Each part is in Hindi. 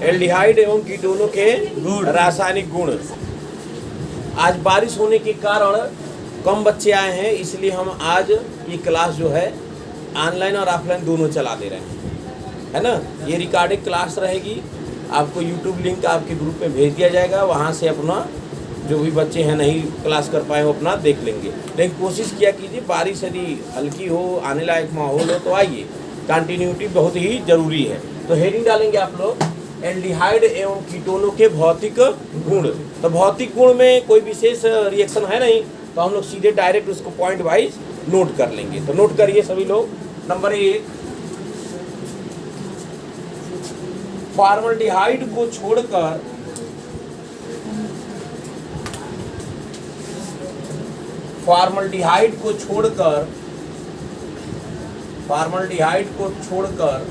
एल्डिहाइड एवं कीटोनों के रासायनिक गुण। आज बारिश होने के कारण कम बच्चे आए हैं, इसलिए हम आज ये क्लास जो है ऑनलाइन और ऑफलाइन दोनों चला दे रहे हैं, है ना। ये रिकॉर्डेड क्लास रहेगी, आपको यूट्यूब लिंक आपके ग्रुप में भेज दिया जाएगा, वहाँ से अपना जो भी बच्चे हैं नहीं क्लास कर पाए वो अपना देख लेंगे। लेकिन कोशिश किया कीजिए, बारिश यदि हल्की हो, आने लायक माहौल हो तो आइए, कंटिन्यूटी बहुत ही ज़रूरी है। तो हेडिंग डालेंगे आप लोग, एल्डिहाइड एवं कीटोनों के भौतिक गुण। तो भौतिक गुण में कोई विशेष रिएक्शन है नहीं, तो हम लोग सीधे डायरेक्ट उसको पॉइंट वाइज नोट कर लेंगे। तो नोट करिए सभी लोग। नंबर 1, फॉर्मल्डिहाइड को छोड़कर फॉर्मल्डिहाइड को छोड़कर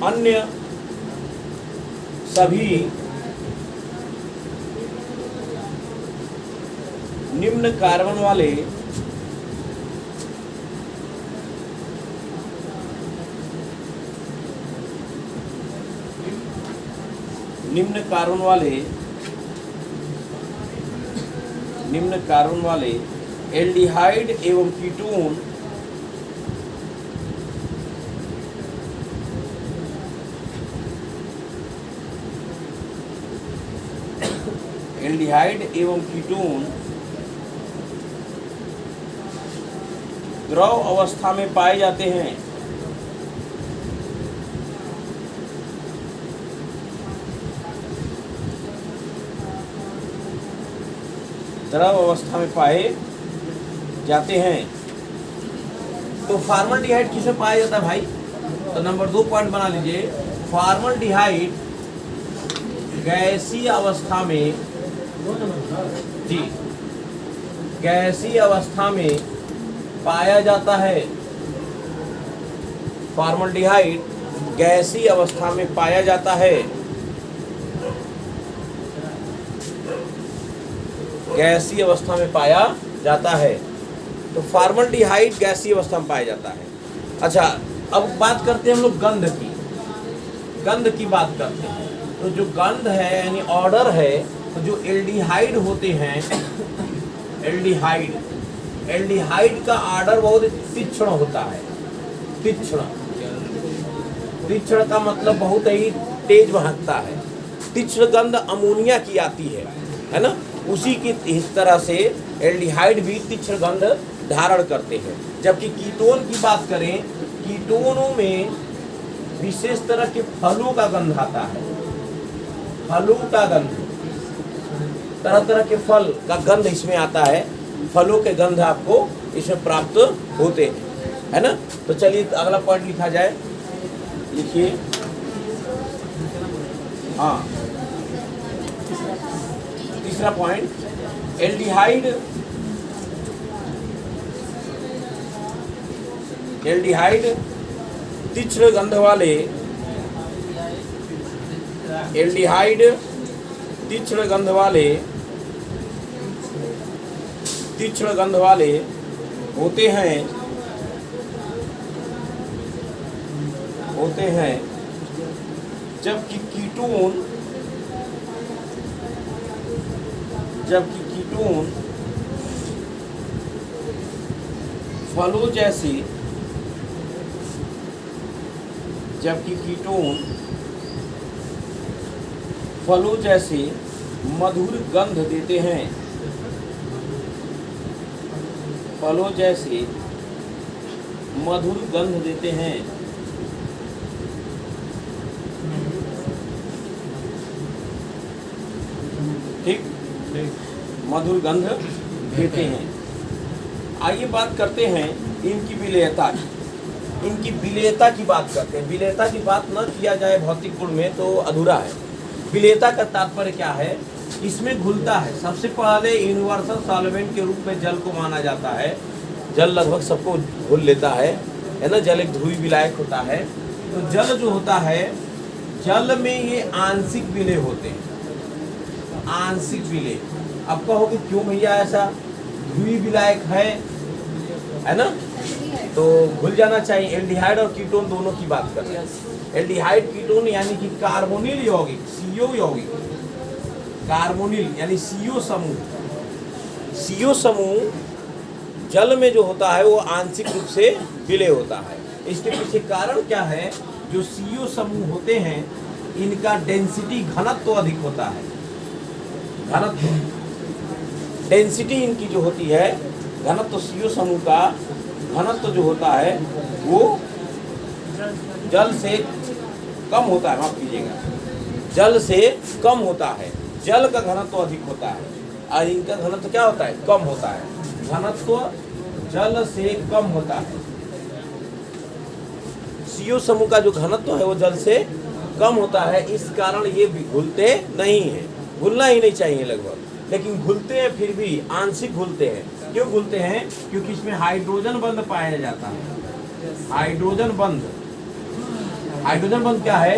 अन्य सभी निम्न कार्बन वाले निम्न कार्बन वाले एल्डिहाइड एवं कीटोन द्रव अवस्था में पाए जाते हैं। द्रव अवस्था में पाए जाते हैं। तो फॉर्मल्डिहाइड किसे पाया जाता है भाई? तो नंबर 2 पॉइंट बना लीजिए, फॉर्मल्डिहाइड गैसीय अवस्था में गैसीय अवस्था में पाया जाता है। फॉर्मल्डिहाइड गैसीय अवस्था में पाया जाता है। गैसीय अवस्था में पाया जाता है। तो फॉर्मल्डिहाइड गैसीय अवस्था में पाया जाता है। अच्छा, अब बात करते हैं हम लोग गंध की बात करते हैं। तो जो गंध है यानी ऑर्डर है, तो जो एल्डिहाइड होते हैं, एल्डिहाइड का ऑर्डर बहुत तीक्ष्ण होता है। तीक्ष्ण का मतलब बहुत ही तेज महकता है। तीक्ष्ण गंध अमोनिया की आती है ना। उसी की इस तरह से एल्डिहाइड भी तीक्ष्ण गंध धारण करते हैं। जबकि कीटोन की बात करें, कीटोनों में विशेष तरह के फलों का गंध आता है। फलों का गंध, तरह तरह के फल का गंध इसमें आता है। फलों के गंध आपको इसमें प्राप्त होते हैं, है ना। तो चलिए अगला पॉइंट लिखा जाए, लिखिए। हाँ, तीसरा पॉइंट, एल्डिहाइड तीक्ष्ण गंध वाले होते हैं जबकि कीटोन फलों जैसे मधुर गंध देते हैं। ठीक, मधुर गंध देते हैं। आइए बात करते हैं इनकी विलेयता की बात करते हैं। विलेयता की बात न किया जाए भौतिक गुण में तो अधूरा है। विलेयता का तात्पर्य क्या है? इसमें घुलता है। सबसे पहले यूनिवर्सल सॉल्वेंट के रूप में जल को माना जाता है। जल लगभग सबको घुल लेता है ना। जल एक ध्रुवीय विलायक होता है। तो जल जो होता है, जल में ये आंशिक विलय होते हैं। आंशिक विलय, अब कहोगे क्यों भैया ऐसा? ध्रुवीय विलायक है ना। तो भूल जाना चाहिए, एल्डिहाइड और कीटोन दोनों की बात कर रहे हैं। एल्डिहाइड कीटोन यानी कि कार्बोनिल यौगिक, CO यौगिक, कार्बोनिल यानी CO समूह। CO समूह जल में जो होता है वो आंशिक रूप से विलय होता है। इसके पीछे कारण क्या है? जो CO समूह होते हैं इनका डेंसिटी, घनत्व अधिक होता है। घनत्व, डेंसिटी इनकी जो होती है, घनत्व CO समूह का घनत्व जो होता है वो जल से कम होता है, माफ कीजिएगा, जल से कम होता है। जल का घनत्व अधिक होता है और इनका घनत्व क्या होता है? कम होता है। घनत्व जल से कम होता है। CO समूह का जो घनत्व है वो जल से कम होता है, इस कारण ये घुलते नहीं हैं। घुलना ही नहीं चाहिए लगभग, लेकिन घुलते हैं, फिर भी आंशिक घुलते हैं। क्यों घुलते हैं? क्योंकि इसमें हाइड्रोजन बंध पाया जाता है। हाइड्रोजन बंध, हाइड्रोजन बंध क्या है?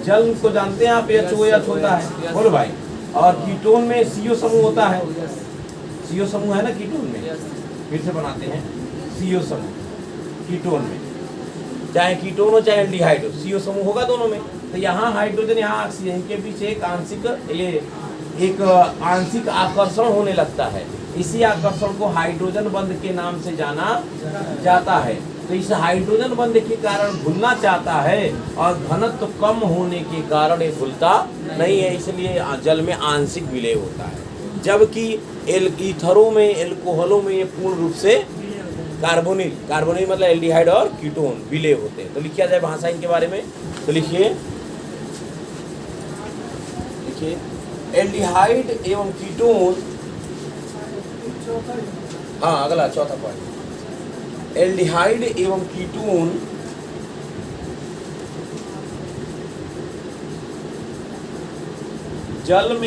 जल को जानते हैं आप, HOH होता है, बोलो भाई। और कीटोन में CO समूह होता है। CO समूह है ना कीटोन में, फिर से बनाते हैं CO समूह कीटोन में, चाहे कीटोन हो चाहे एल्डिहाइड हो, CO समूह होगा दोनों में। तो यहाँ हाइड्रोजन, यहाँ ऑक्सीजन के बीच एक आंशिक आकर्षण होने लगता है। इसी आकर्षण को हाइड्रोजन बंध के नाम से जाना जाता है। तो इस हाइड्रोजन बंध के कारण घुलना चाहता है और घनत्व कम होने के कारण ये घुलता नहीं है, इसलिए जल में आंशिक विलय होता है। जबकि ईथरों में, एल्कोहलों में ये पूर्ण रूप से कार्बोनिल, कार्बोनिल मतलब एल्डिहाइड और कीटोन विलय होते हैं। तो लिखा जाए भाषा इनके बारे में, तो लिखिए एल्डिहाइड एवं कीटोन। हाँ, अगला चौथा पॉइंट, एल्डिहाइड एवं कीटोन जल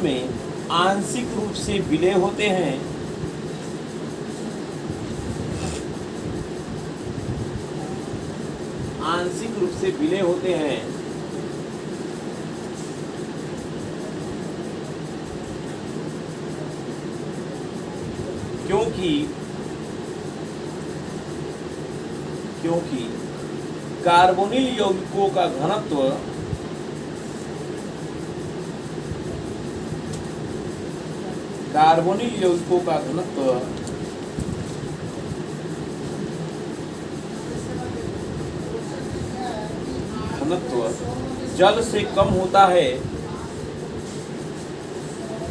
में आंशिक रूप से विलय होते हैं। आंशिक रूप से विलय होते हैं क्योंकि कार्बोनिल यौगिकों का घनत्व जल से कम होता है।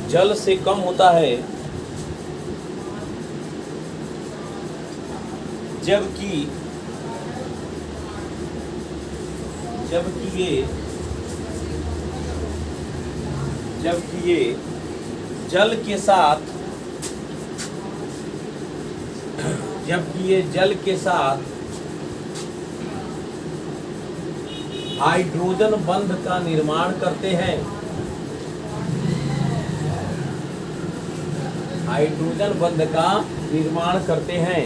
जल से कम होता है, जबकि ये जल के साथ हाइड्रोजन बंध का निर्माण करते हैं। हाइड्रोजन बंध का निर्माण करते हैं।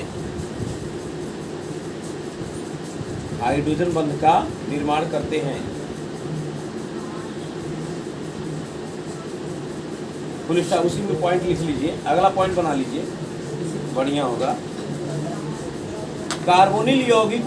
हाइड्रोजन बंध का निर्माण करते हैं। पुलिस साहब उसी में पॉइंट लिख लीजिए, अगला पॉइंट बना लीजिए, बढ़िया होगा। कार्बोनिल यौगिक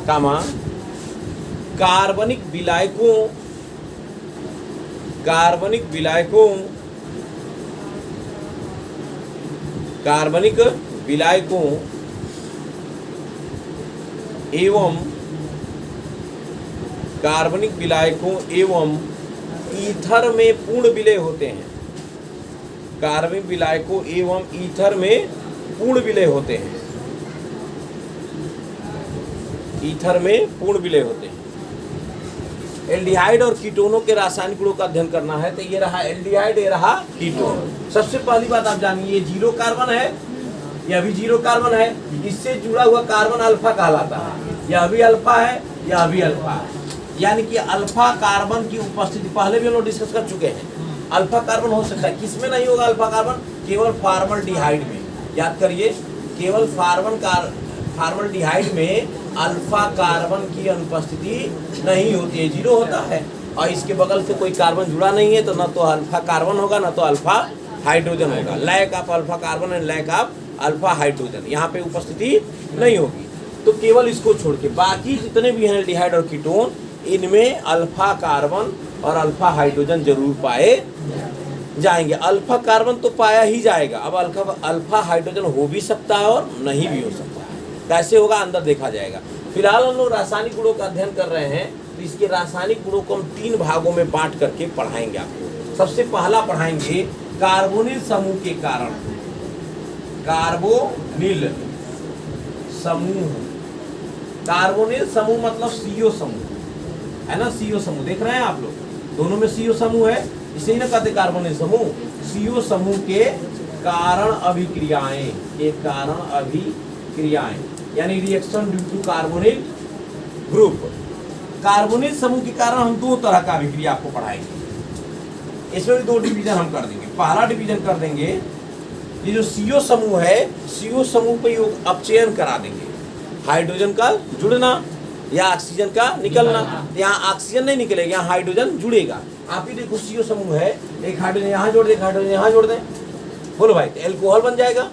कामा कार्बनिक विलायकों एवं ईथर में पूर्ण विलय होते हैं। कार्बनिक विलायकों एवं ईथर में पूर्ण विलय होते हैं। ईथर में पूर्ण विलय होते हैं। एल्डिहाइड और कीटोनों के रासायनिक गुणों का अध्ययन करना है, तो ये रहा एल्डिहाइड, ये रहा कीटोन। सबसे पहली बात आप जानिए, ये 0 कार्बन है, यह भी 0 कार्बन है, इससे जुड़ा हुआ कार्बन अल्फा कहलाता है। यह भी अल्फा है, यह भी अल्फा है, यानी कि अल्फा कार्बन की उपस्थिति पहले भी हम लोग डिस्कस कर चुके हैं। अल्फा कार्बन हो सकता है, किसमें नहीं होगा अल्फा कार्बन? केवल फॉर्मल्डिहाइड में। याद करिए, केवल फार्मल्डिहाइड में अल्फा कार्बन की अनुपस्थिति नहीं होती है, 0 होता है। और इसके बगल से कोई कार्बन जुड़ा नहीं है, तो ना तो अल्फा कार्बन होगा ना तो अल्फा हाइड्रोजन होगा। Lack of alpha carbon and lack of alpha hydrogen, यहाँ पे उपस्थिति नहीं होगी। तो केवल इसको छोड़ के बाकी जितने भी हैं एल्डिहाइड और कीटोन, इनमें अल्फा कार्बन और अल्फा हाइड्रोजन जरूर पाए जाएंगे। अल्फा कार्बन तो पाया ही जाएगा, अब अल्फा हाइड्रोजन हो भी सकता है और नहीं भी हो सकता है। कैसे होगा अंदर देखा जाएगा। फिलहाल हम लोग रासायनिक गुणों का अध्ययन कर रहे हैं, तो इसके रासायनिक गुणों को हम 3 भागों में बांट करके पढ़ाएंगे आपको। सबसे पहला पढ़ाएंगे कार्बोनिल समूह के कारण। कार्बोनिल समूह, कार्बोनिल समूह मतलब CO समूह है ना, CO समूह देख रहे हैं आप लोग, दोनों में CO समूह है, इसे ही ना कहते कार्बोनिल समूह। CO समूह के कारण अभिक्रियाएं, के कारण अभिक्रियाएं यानी reaction due to carbonyl group. Carbonyl समूह के कारण हम 2 तरह का अभिक्रिया आपको पढ़ाएंगे। इसमें 2 डिवीजन हम कर देंगे। पहला डिवीजन कर देंगे, ये जो CO समूह है, CO समूह पे अपचयन करा देंगे, हाइड्रोजन का जुड़ना या ऑक्सीजन का निकलना। यहाँ ऑक्सीजन नहीं निकलेगा, यहाँ हाइड्रोजन जुड़ेगा। आप ही देखो CO समूह है, एक हाइड्रोजन यहाँ जोड़ दे, एक हाइड्रोजन यहाँ जोड़ दें, बोलो भाई, तो एल्कोहल बन जाएगा,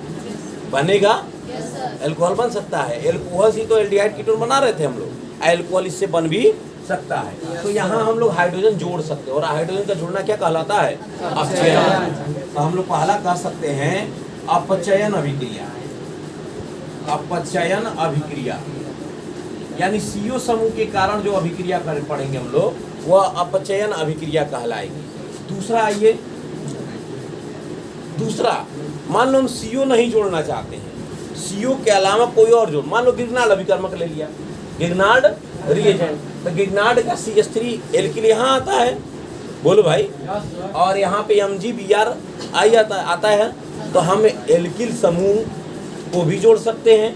बनेगा। एल्कोहल बन सकता है, एल्कोहल से तो एल्डिहाइड कीटोन बना रहे थे हम लोग, एल्कोहल इससे बन भी सकता है। तो यहाँ हम लोग हाइड्रोजन जोड़ सकते हैं, और हाइड्रोजन का जुड़ना क्या कहलाता है, अपचयन। तो हम लोग पहला कह सकते हैं अपचयन अभिक्रिया। अपचयन अभिक्रिया यानी CO समूह के कारण जो अभिक्रिया पढ़ेंगे हम लोग, वह अपचयन अभिक्रिया कहलाएगी। दूसरा आइए, दूसरा मान लो हम CO नहीं जोड़ना चाहते हैं, CO के अलावा कोई और जोड़, मान लो गिगनार्ड अभिकर्मक ले लिया, गिगनार्ड रिएजेंट, तो गिगनार्ड का CH3 एल्किल यहाँ आता है, बोलो भाई, और यहाँ पे MgBr आई आता है, तो हम एल्किल समूह को भी जोड़ सकते हैं,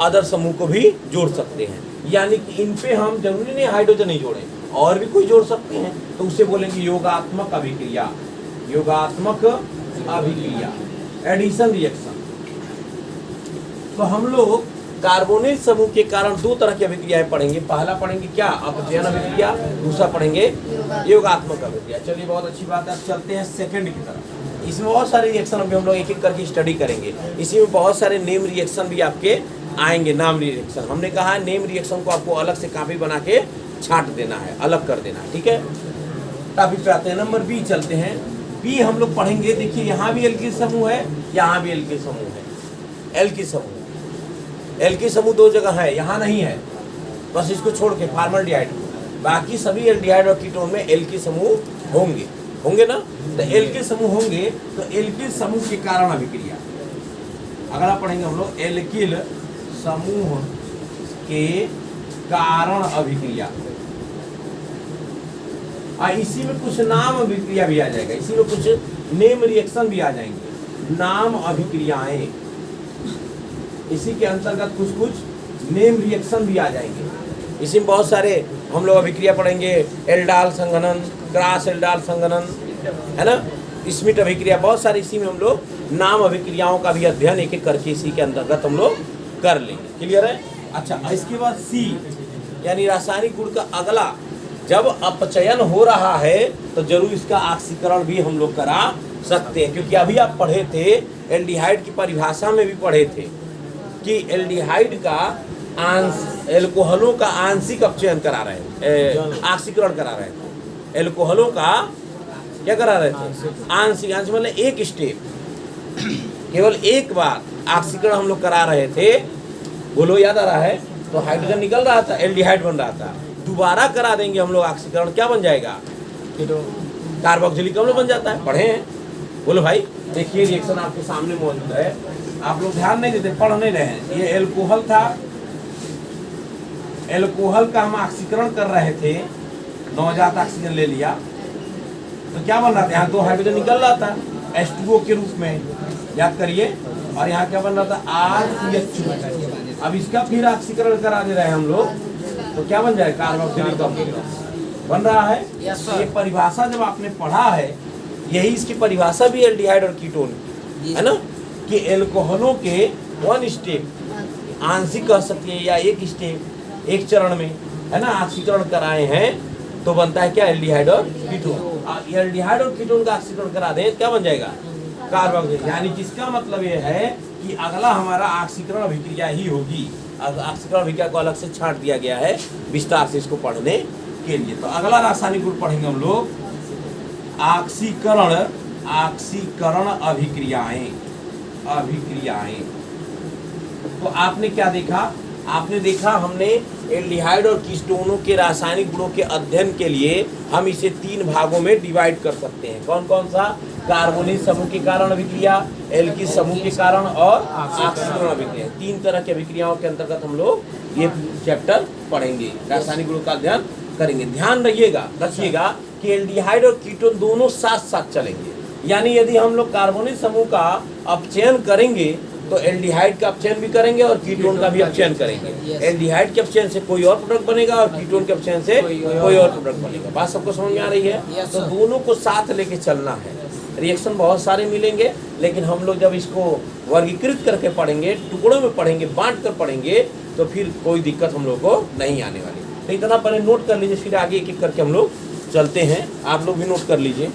अदर समूह को भी जोड़ सकते हैं। यानी कि इन पे हम जरूरी नहीं हाइड्रोजन नहीं जोड़ें, और भी कोई जोड़ सकते हैं, तो उसे बोलेंगे योगात्मक अभिक्रिया। योगात्मक अभिक्रिया, एडिशन रिएक्शन। तो हम लोग कार्बोनिल समूह के कारण 2 तरह की अभिक्रियाएं पढ़ेंगे। पहला पढ़ेंगे क्या, अपचयन अभिक्रिया, दूसरा पढ़ेंगे योगात्मक अभिक्रिया। चलिए बहुत अच्छी बात है, अब चलते हैं सेकंड की तरफ। इसमें बहुत सारे रिएक्शन अभी हम लोग एक एक करके स्टडी करेंगे। इसी में बहुत सारे नेम रिएक्शन भी आपके आएंगे। नाम रिएक्शन हमने कहा है, नेम रिएक्शन को आपको अलग से कॉपी बना के छांट देना है, अलग कर देना है, ठीक है। टॉपिक पे आते हैं, नंबर बी चलते हैं। बी हम लोग पढ़ेंगे, देखिए यहाँ भी एल्किल समूह है, यहाँ भी एल्किल समूह है। एल्किल समूह, एल्किल समूह 2 जगह है, यहाँ नहीं है, बस इसको छोड़ के फार्मल्डिहाइड, बाकी सभी एल्डिहाइड और कीटोन में एल्किल समूह होंगे, होंगे ना। तो एल्किल समूह होंगे, तो एल्किल समूह के कारण अभिक्रिया। अगला पढ़ेंगे हम लोग एल्किल समूह के कारण अभिक्रिया। इसी में कुछ नाम अभिक्रिया भी आ जाएगा, इसी में कुछ नेम रिएक्शन भी आ जाएंगे, नाम अभिक्रियाएं। इसी के अंतर्गत कुछ कुछ नेम रिएक्शन भी आ जाएंगे। इसी में बहुत सारे हम लोग अभिक्रिया पढ़ेंगे, एल्डाल संघनन, क्रॉस एल्डाल संघनन, है ना, स्मिट अभिक्रिया, बहुत सारे इसी में हम लोग नाम अभिक्रियाओं का भी अध्ययन एक एक करके इसी के अंतर्गत हम लोग कर लेंगे। क्लियर है। अच्छा, इसके बाद C यानी रासायनिक गुण का अगला, जब अपचयन हो रहा है तो जरूर इसका ऑक्सीकरण भी हम लोग करा सकते हैं, क्योंकि अभी आप पढ़े थे एल्डिहाइड की परिभाषा में भी पढ़े थे कि एल्डिहाइड का एल्कोहलों का आंशिक अपचयन करा रहे थे, ऑक्सीकरण करा रहे थे। एल्कोहलों का क्या करा रहे थे, आंशिक, आंशिक मतलब एक स्टेप, केवल एक बार ऑक्सीकरण हम लोग करा रहे थे, बोलो याद आ रहा है, तो हाइड्रोजन निकल रहा था, एल्डिहाइड बन रहा था। दोबारा करा देंगे हम लोग ऑक्सीकरण, क्या बन जाएगा, कार्बोक्सिलिक अम्ल बन जाता है। पढ़े हैं, बोलो भाई। देखिए रिएक्शन आपके सामने मौजूद है, आप लोग ध्यान नहीं देते, पढ़ नहीं रहे हैं। ये एल्कोहल था, एल्कोहल का हम ऑक्सीकरण कर रहे थे, नवजात ऑक्सीजन ले लिया, तो क्या बन रहा था, यहाँ 2 हाइड्रोजन निकल रहा था H2O के रूप में, याद करिए, और यहाँ क्या बन रहा था, R2H2। अब इसका फिर ऑक्सीकरण करा दे रहे हैं हम लोग, तो क्या बन जाएगा, कार्बोक्सिलिक अम्ल बन रहा है। ये परिभाषा जब आपने पढ़ा है, यही इसकी परिभाषा भी एल्डिहाइड और कीटोन है ना। कि एल्कोहलों के वन स्टेप आंशिक कह सकते हैं या एक स्टेप एक चरण में, है ना, ऑक्सीकरण कराए हैं तो बनता है क्या, एल्डिहाइड और कीटोन। एल्डिहाइड और कीटोन का ऑक्सीकरण करा दें क्या बन जाएगा, कार्बोक्सिलेज। यानी जिसका मतलब ये है कि अगला हमारा ऑक्सीकरण अभिक्रिया ही होगी। ऑक्सीकरण अभिक्रिया को अलग से छांट दिया गया है विस्तार से इसको पढ़ने के लिए। तो अगला रासायनिक गुण पढ़ेंगे हम लोग, ऑक्सीकरण अभिक्रियाएं। तो आपने क्या देखा, आपने देखा हमने एल्डिहाइड और कीटोनों के रासायनिक गुणों के अध्ययन के लिए हम इसे 3 भागों में डिवाइड कर सकते हैं। कौन कौन सा, कार्बोनिल समूह के कारण अभिक्रिया, एल्किल समूह के कारण और ऑक्सीकरण अभिक्रिया। 3 तरह की अभिक्रियाओं के अंतर्गत हम लोग ये चैप्टर पढ़ेंगे, रासायनिक गुणों का अध्ययन करेंगे। ध्यान रखिएगा कि एल्डिहाइड और कीटोन दोनों साथ साथ चलेंगे। यानी यदि हम लोग कार्बोनिल समूह का अपचयन करेंगे तो एल्डिहाइड का अपचयन भी करेंगे और कीटोन का भी अपचयन करेंगे। एल्डिहाइड के अपचयन से कोई और प्रोडक्ट बनेगा और कीटोन के अपचयन से कोई और प्रोडक्ट बनेगा। बात सबको समझ में आ रही है? तो दोनों को साथ लेके चलना है। रिएक्शन बहुत सारे मिलेंगे, लेकिन हम लोग जब इसको वर्गीकृत करके पढ़ेंगे, टुकड़ों में पढ़ेंगे, बांट कर पढ़ेंगे, तो फिर कोई दिक्कत हम लोग को नहीं आने वाली। तो इतना पहले नोट कर लीजिए, फिर आगे एक एक करके हम लोग चलते हैं। आप लोग भी नोट कर लीजिए।